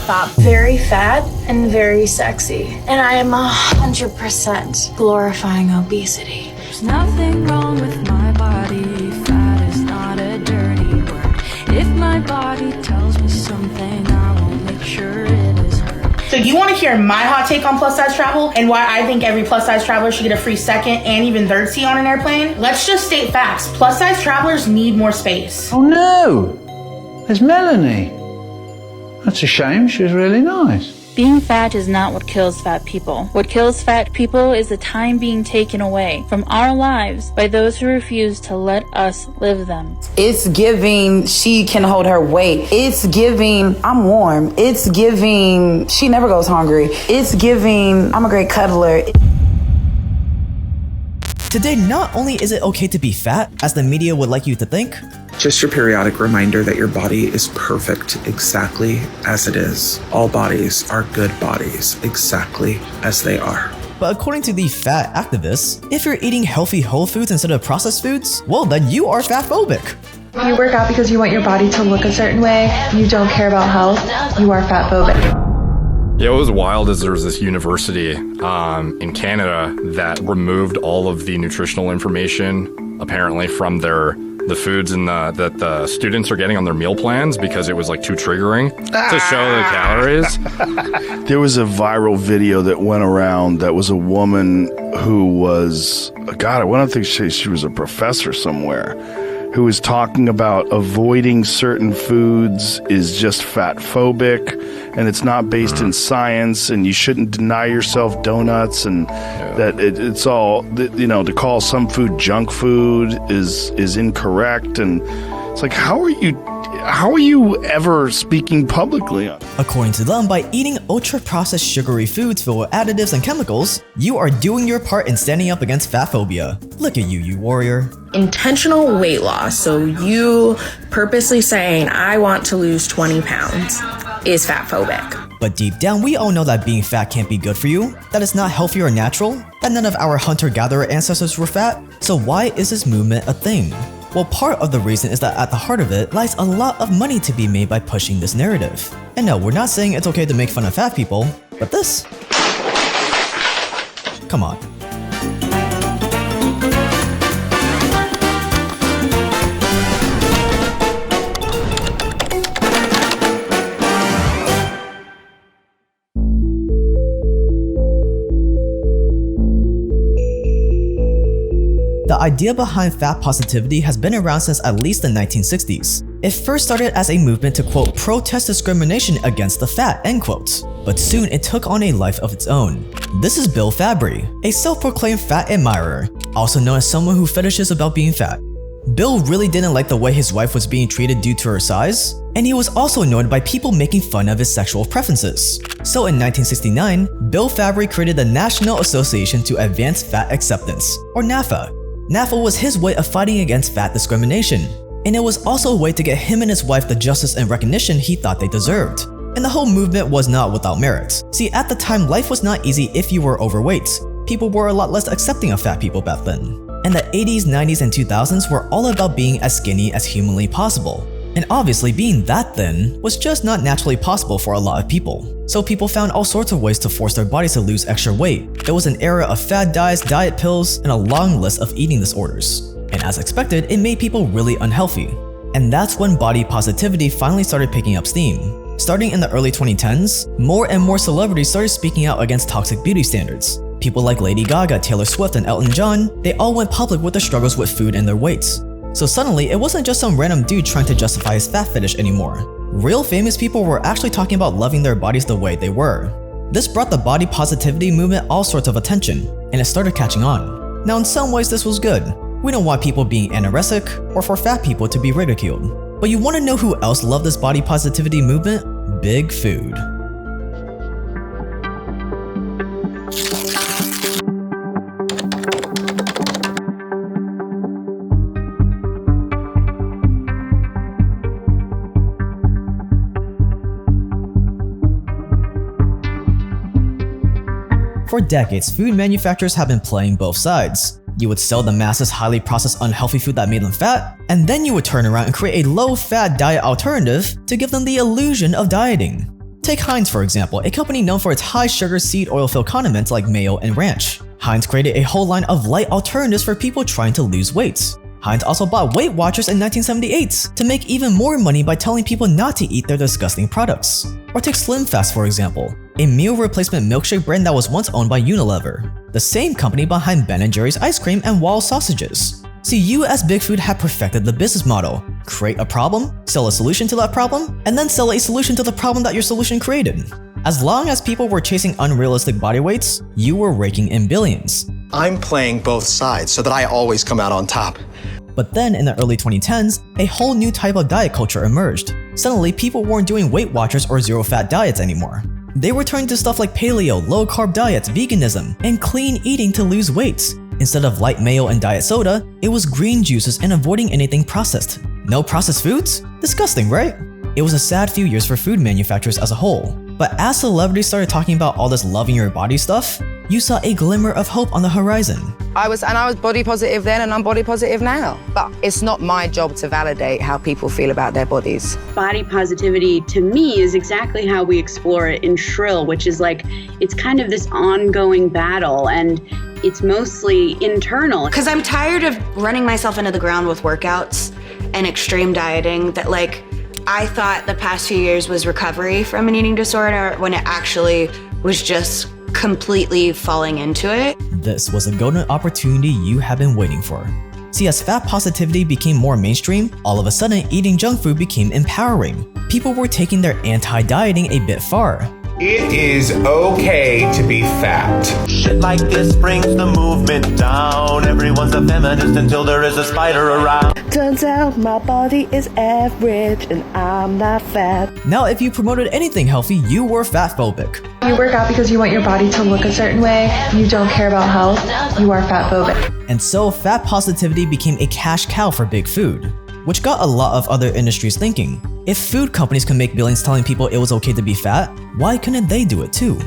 thought very fat and very sexy. And I am 100% glorifying obesity. There's nothing wrong with my body. Fat is not a dirty word. If my body tells me something, I will make sure it is heard. So you want to hear my hot take on plus size travel and why I think every plus size traveler should get a free second and even third seat on an airplane? Let's just state facts. Plus size travelers need more space. Oh no, there's Melanie. That's a shame, she was really nice. Being fat is not what kills fat people. What kills fat people is the time being taken away from our lives by those who refuse to let us live them. It's giving she can hold her weight. It's giving I'm warm. It's giving she never goes hungry. It's giving I'm a great cuddler. Today, not only is it okay to be fat, as the media would like you to think, just your periodic reminder that your body is perfect exactly as it is. All bodies are good bodies exactly as they are. but according to the fat activists, if you're eating healthy whole foods instead of processed foods, well then you are fat-phobic. You work out because you want your body to look a certain way, you don't care about health, you are fat-phobic. Yeah, what was wild is there was this university in Canada that removed all of the nutritional information, apparently, from the foods and that the students are getting on their meal plans because it was like too triggering to show the calories. There was a viral video that went around that was a woman who was, God, I want to think she was a professor somewhere, who was talking about avoiding certain foods is just fat phobic and it's not based in science and you shouldn't deny yourself donuts and that it's all, you know, to call some food junk food is incorrect. And it's like, how are you ever speaking publicly on it? According to them, by eating ultra-processed sugary foods filled with additives and chemicals, you are doing your part in standing up against fat phobia. Look at you, you warrior. Intentional weight loss, so you purposely saying, I want to lose 20 pounds, is fat phobic. But deep down, we all know that being fat can't be good for you, that it's not healthy or natural, that none of our hunter-gatherer ancestors were fat. So why is this movement a thing? Well, part of the reason is that at the heart of it lies a lot of money to be made by pushing this narrative. And no, we're not saying it's okay to make fun of fat people, but this? Come on. The idea behind fat positivity has been around since at least the 1960s. It first started as a movement to quote, protest discrimination against the fat, end quote. But soon it took on a life of its own. This is Bill Fabry, a self-proclaimed fat admirer, also known as someone who fetishes about being fat. Bill really didn't like the way his wife was being treated due to her size, and he was also annoyed by people making fun of his sexual preferences. So in 1969, Bill Fabry created the National Association to Advance Fat Acceptance, or NAFA. NAFA was his way of fighting against fat discrimination, and it was also a way to get him and his wife the justice and recognition he thought they deserved. And the whole movement was not without merit. See, at the time, life was not easy if you were overweight. People were a lot less accepting of fat people back then. And the 80s, 90s, and 2000s were all about being as skinny as humanly possible. And obviously, being that thin was just not naturally possible for a lot of people. So people found all sorts of ways to force their bodies to lose extra weight. There was an era of fad diets, diet pills, and a long list of eating disorders. And as expected, it made people really unhealthy. And that's when body positivity finally started picking up steam. Starting in the early 2010s, more and more celebrities started speaking out against toxic beauty standards. People like Lady Gaga, Taylor Swift, and Elton John, they all went public with their struggles with food and their weights. So suddenly, it wasn't just some random dude trying to justify his fat fetish anymore. Real famous people were actually talking about loving their bodies the way they were. This brought the body positivity movement all sorts of attention, and it started catching on. Now in some ways this was good. We don't want people being anorexic or for fat people to be ridiculed. But you want to know who else loved this body positivity movement? Big Food. For decades, food manufacturers have been playing both sides. You would sell the masses highly processed unhealthy food that made them fat, and then you would turn around and create a low-fat diet alternative to give them the illusion of dieting. Take Heinz for example, a company known for its high sugar seed oil filled condiments like mayo and ranch. Heinz created a whole line of light alternatives for people trying to lose weight. Heinz also bought Weight Watchers in 1978 to make even more money by telling people not to eat their disgusting products. Or take Slim Fast for example, a meal replacement milkshake brand that was once owned by Unilever, the same company behind Ben & Jerry's ice cream and Wall sausages. See, you as Big Food have perfected the business model. Create a problem, sell a solution to that problem, and then sell a solution to the problem that your solution created. As long as people were chasing unrealistic body weights, you were raking in billions. I'm playing both sides so that I always come out on top. But then in the early 2010s, a whole new type of diet culture emerged. Suddenly, people weren't doing Weight Watchers or zero-fat diets anymore. They were turning to stuff like paleo, low-carb diets, veganism, and clean eating to lose weight. Instead of light mayo and diet soda, it was green juices and avoiding anything processed. No processed foods? Disgusting, right? It was a sad few years for food manufacturers as a whole. But as celebrities started talking about all this loving your body stuff, you saw a glimmer of hope on the horizon. I was body positive then and I'm body positive now. But it's not my job to validate how people feel about their bodies. Body positivity to me is exactly how we explore it in Shrill, which is like, it's kind of this ongoing battle and it's mostly internal. Because I'm tired of running myself into the ground with workouts and extreme dieting that like, I thought the past few years was recovery from an eating disorder when it actually was just completely falling into it. This was a golden opportunity you have been waiting for. See, as fat positivity became more mainstream, all of a sudden eating junk food became empowering. People were taking their anti-dieting a bit far. It is okay to be fat. Shit like this brings the movement down. Everyone's a feminist until there is a spider around. Turns out my body is average and I'm not fat. Now, if you promoted anything healthy, you were fat-phobic. You work out because you want your body to look a certain way. You don't care about health. You are fat phobic. And so fat positivity became a cash cow for Big Food, which got a lot of other industries thinking. If food companies could make billions telling people it was okay to be fat, why couldn't they do it too?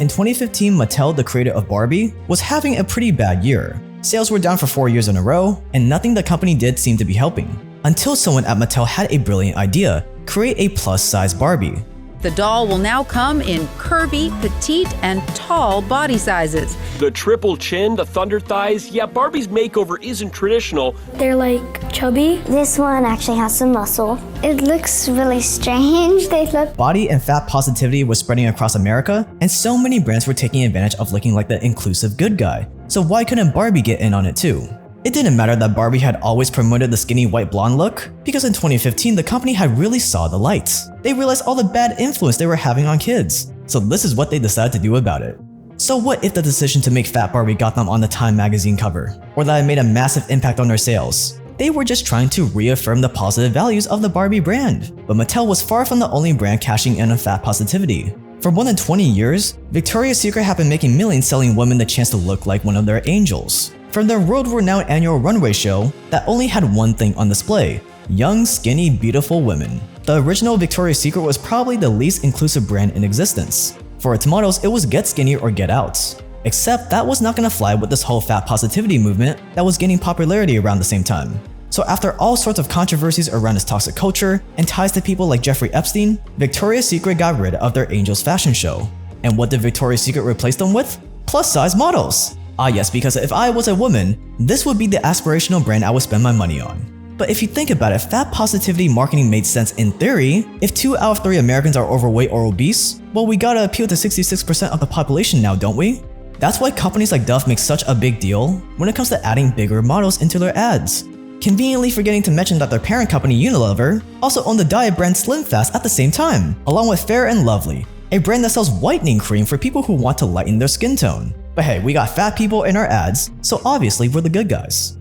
In 2015, Mattel, the creator of Barbie, was having a pretty bad year. Sales were down for 4 years in a row, and nothing the company did seemed to be helping. Until someone at Mattel had a brilliant idea: create a plus-size Barbie. The doll will now come in curvy, petite, and tall body sizes. The triple chin, the thunder thighs, yeah, Barbie's makeover isn't traditional. They're like chubby. This one actually has some muscle. It looks really strange. They look. Body and fat positivity was spreading across America, and so many brands were taking advantage of looking like the inclusive good guy. So why couldn't Barbie get in on it too? It didn't matter that Barbie had always promoted the skinny white blonde look, because in 2015 the company had really saw the lights. They realized all the bad influence they were having on kids. So this is what they decided to do about it. So what if the decision to make Fat Barbie got them on the Time magazine cover? Or that it made a massive impact on their sales? They were just trying to reaffirm the positive values of the Barbie brand. But Mattel was far from the only brand cashing in on fat positivity. For more than 20 years, Victoria's Secret had been making millions selling women the chance to look like one of their angels. From their world-renowned annual runway show that only had one thing on display: young, skinny, beautiful women. The original Victoria's Secret was probably the least inclusive brand in existence. For its models, it was get skinny or get out. Except that was not gonna fly with this whole fat positivity movement that was gaining popularity around the same time. So after all sorts of controversies around its toxic culture and ties to people like Jeffrey Epstein, Victoria's Secret got rid of their Angels fashion show. And what did Victoria's Secret replace them with? Plus-size models! Ah yes, because if I was a woman, this would be the aspirational brand I would spend my money on. But if you think about it, fat positivity marketing made sense in theory. If 2 out of 3 Americans are overweight or obese, well, we gotta appeal to 66% of the population now, don't we? That's why companies like Dove make such a big deal when it comes to adding bigger models into their ads. Conveniently forgetting to mention that their parent company Unilever also owned the diet brand Slim Fast at the same time, along with Fair & Lovely, a brand that sells whitening cream for people who want to lighten their skin tone. But hey, we got fat people in our ads, so obviously we're the good guys.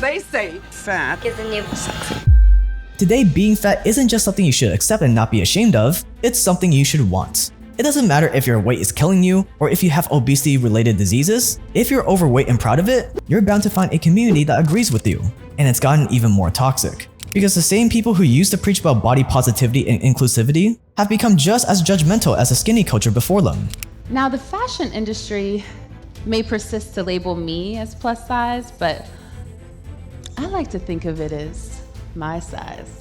They say fat is the new sexy. Today, being fat isn't just something you should accept and not be ashamed of, it's something you should want. It doesn't matter if your weight is killing you or if you have obesity-related diseases. If you're overweight and proud of it, you're bound to find a community that agrees with you. And it's gotten even more toxic. Because the same people who used to preach about body positivity and inclusivity have become just as judgmental as the skinny culture before them. Now, the fashion industry may persist to label me as plus size, but I like to think of it as my size.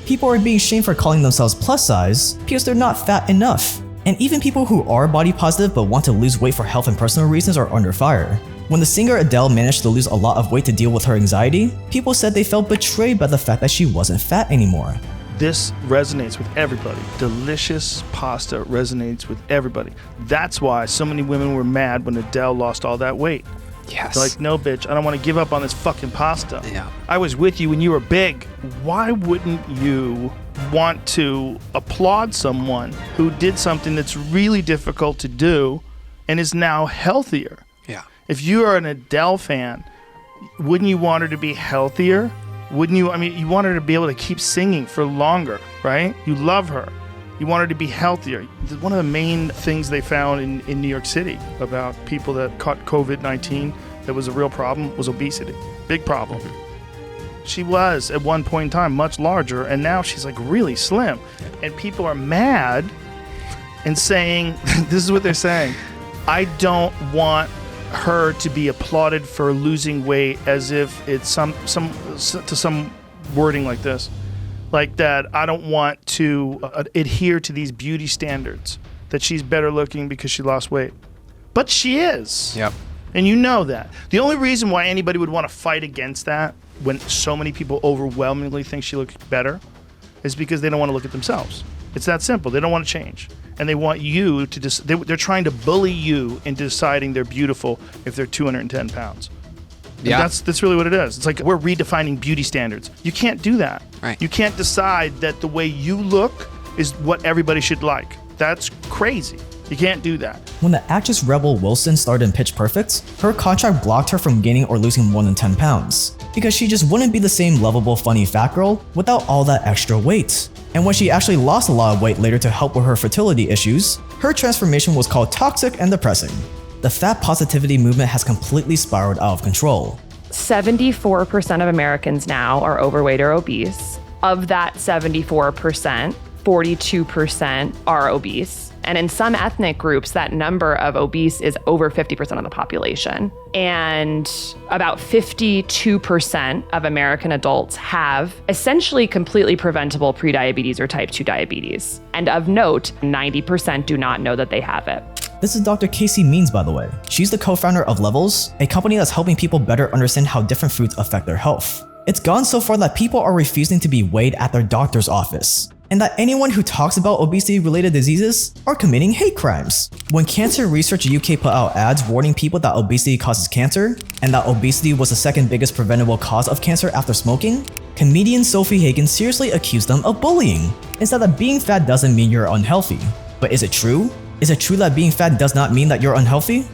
People are being shamed for calling themselves plus size because they're not fat enough. And even people who are body positive but want to lose weight for health and personal reasons are under fire. When the singer Adele managed to lose a lot of weight to deal with her anxiety, people said they felt betrayed by the fact that she wasn't fat anymore. This resonates with everybody. Delicious pasta resonates with everybody. That's why so many women were mad when Adele lost all that weight. Yes. They're like, no, bitch, I don't want to give up on this fucking pasta. Yeah. I was with you when you were big. Why wouldn't you want to applaud someone who did something that's really difficult to do and is now healthier? Yeah. If you are an Adele fan, wouldn't you want her to be healthier? Wouldn't you? I mean, you want her to be able to keep singing for longer, right? You love her. You want her to be healthier. One of the main things they found in New York City about people that caught COVID-19 that was a real problem was obesity. Big problem. She was, at one point in time, much larger, and now she's like really slim. And people are mad and saying, this is what they're saying, I don't want her to be applauded for losing weight as if it's some wording like this. Like that, I don't want to adhere to these beauty standards, that she's better looking because she lost weight. But she is. Yep. And you know that. The only reason why anybody would want to fight against that when so many people overwhelmingly think she looks better is because they don't want to look at themselves. It's that simple. They don't want to change. And they want you to they're trying to bully you into deciding they're beautiful if they're 210 pounds. Yeah. That's really what it is. It's like we're redefining beauty standards. You can't do that. Right. You can't decide that the way you look is what everybody should like. That's crazy. You can't do that. When the actress Rebel Wilson starred in Pitch Perfect, her contract blocked her from gaining or losing more than 10 pounds, because she just wouldn't be the same lovable, funny fat girl without all that extra weight. And when she actually lost a lot of weight later to help with her fertility issues, her transformation was called toxic and depressing. The fat positivity movement has completely spiraled out of control. 74% of Americans now are overweight or obese. Of that 74%, 42% are obese. And in some ethnic groups, that number of obese is over 50% of the population. And about 52% of American adults have essentially completely preventable prediabetes or type 2 diabetes. And of note, 90% do not know that they have it. This is Dr. Casey Means, by the way. She's the co-founder of Levels, a company that's helping people better understand how different foods affect their health. It's gone so far that people are refusing to be weighed at their doctor's office, and that anyone who talks about obesity-related diseases are committing hate crimes. When Cancer Research UK put out ads warning people that obesity causes cancer, and that obesity was the second biggest preventable cause of cancer after smoking, comedian Sophie Hagen seriously accused them of bullying, and said that being fat doesn't mean you're unhealthy. But is it true? Is it true that being fat does not mean that you're unhealthy?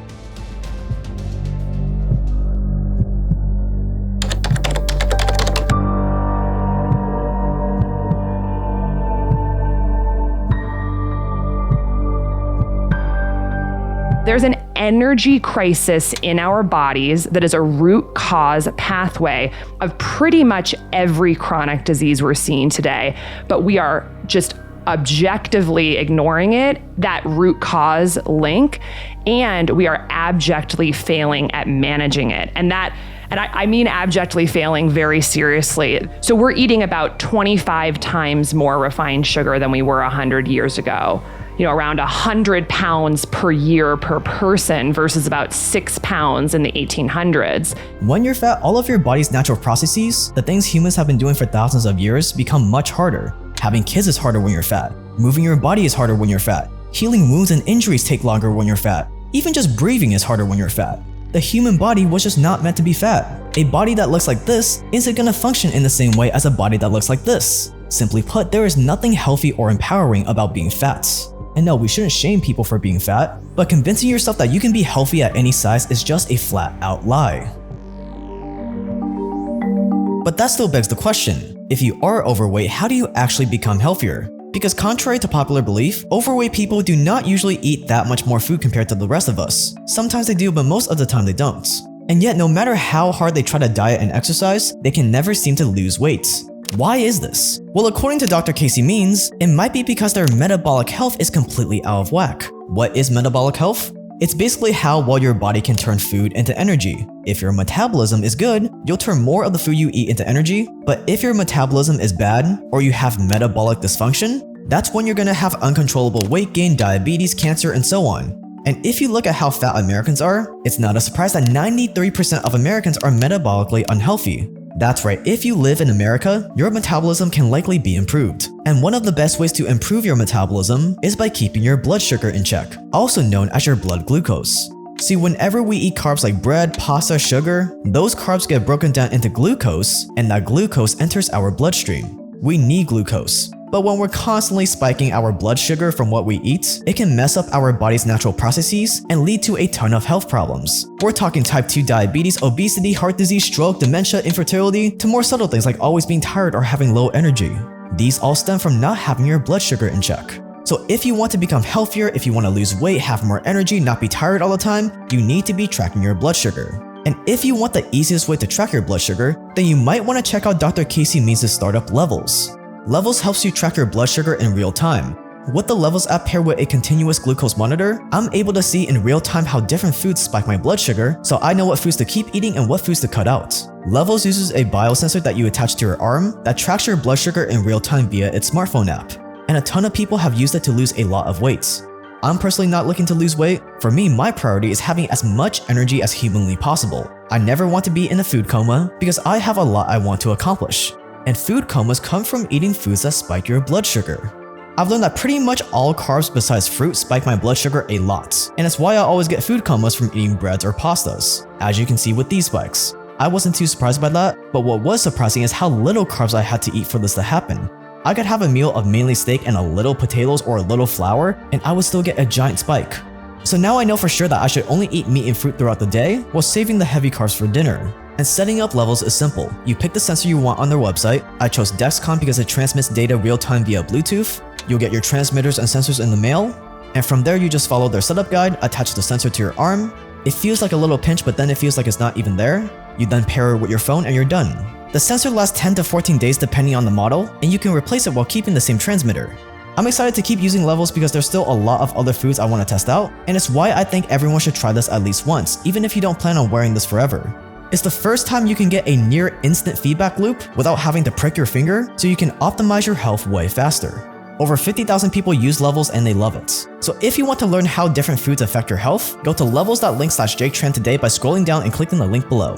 There's an energy crisis in our bodies that is a root cause pathway of pretty much every chronic disease we're seeing today, but we are just objectively ignoring it, that root cause link, and we are abjectly failing at managing it. And I mean abjectly failing very seriously. So we're eating about 25 times more refined sugar than we were 100 years ago. You know, around 100 pounds per year per person versus about 6 pounds in the 1800s. When you're fat, all of your body's natural processes, the things humans have been doing for thousands of years, become much harder. Having kids is harder when you're fat. Moving your body is harder when you're fat. Healing wounds and injuries take longer when you're fat. Even just breathing is harder when you're fat. The human body was just not meant to be fat. A body that looks like this isn't gonna function in the same way as a body that looks like this. Simply put, there is nothing healthy or empowering about being fat. And no, we shouldn't shame people for being fat, but convincing yourself that you can be healthy at any size is just a flat out lie. But that still begs the question, If you are overweight, how do you actually become healthier? Because contrary to popular belief, overweight people do not usually eat that much more food compared to the rest of us. Sometimes they do, but most of the time they don't. And yet, no matter how hard they try to diet and exercise, they can never seem to lose weight. Why is this? Well, according to Dr. Casey Means, it might be because their metabolic health is completely out of whack. What is metabolic health? It's basically how well your body can turn food into energy. If your metabolism is good, you'll turn more of the food you eat into energy, but if your metabolism is bad, or you have metabolic dysfunction, that's when you're gonna have uncontrollable weight gain, diabetes, cancer, and so on. And if you look at how fat Americans are, it's not a surprise that 93% of Americans are metabolically unhealthy. That's right, if you live in America, your metabolism can likely be improved. And one of the best ways to improve your metabolism is by keeping your blood sugar in check, also known as your blood glucose. See, whenever we eat carbs like bread, pasta, sugar, those carbs get broken down into glucose, and that glucose enters our bloodstream. We need glucose. But when we're constantly spiking our blood sugar from what we eat, it can mess up our body's natural processes and lead to a ton of health problems. We're talking type 2 diabetes, obesity, heart disease, stroke, dementia, infertility, to more subtle things like always being tired or having low energy. These all stem from not having your blood sugar in check. So if you want to become healthier, if you want to lose weight, have more energy, not be tired all the time, you need to be tracking your blood sugar. And if you want the easiest way to track your blood sugar, then you might want to check out Dr. Casey Means' startup Levels. Levels helps you track your blood sugar in real time. With the Levels app paired with a continuous glucose monitor, I'm able to see in real time how different foods spike my blood sugar, so I know what foods to keep eating and what foods to cut out. Levels uses a biosensor that you attach to your arm that tracks your blood sugar in real time via its smartphone app. And a ton of people have used it to lose a lot of weight. I'm personally not looking to lose weight. For me, my priority is having as much energy as humanly possible. I never want to be in a food coma because I have a lot I want to accomplish. And food comas come from eating foods that spike your blood sugar. I've learned that pretty much all carbs besides fruit spike my blood sugar a lot, and it's why I always get food comas from eating breads or pastas, as you can see with these spikes. I wasn't too surprised by that, but what was surprising is how little carbs I had to eat for this to happen. I could have a meal of mainly steak and a little potatoes or a little flour, and I would still get a giant spike. So now I know for sure that I should only eat meat and fruit throughout the day, while saving the heavy carbs for dinner. And setting up Levels is simple. You pick the sensor you want on their website. I chose Dexcom because it transmits data real-time via Bluetooth. You'll get your transmitters and sensors in the mail. And from there, you just follow their setup guide, attach the sensor to your arm. It feels like a little pinch, but then it feels like it's not even there. You then pair it with your phone and you're done. The sensor lasts 10 to 14 days depending on the model, and you can replace it while keeping the same transmitter. I'm excited to keep using Levels because there's still a lot of other foods I want to test out, and it's why I think everyone should try this at least once, even if you don't plan on wearing this forever. It's the first time you can get a near instant feedback loop without having to prick your finger, so you can optimize your health way faster. Over 50,000 people use Levels and they love it. So if you want to learn how different foods affect your health, go to levels.link/JakeTran today by scrolling down and clicking the link below.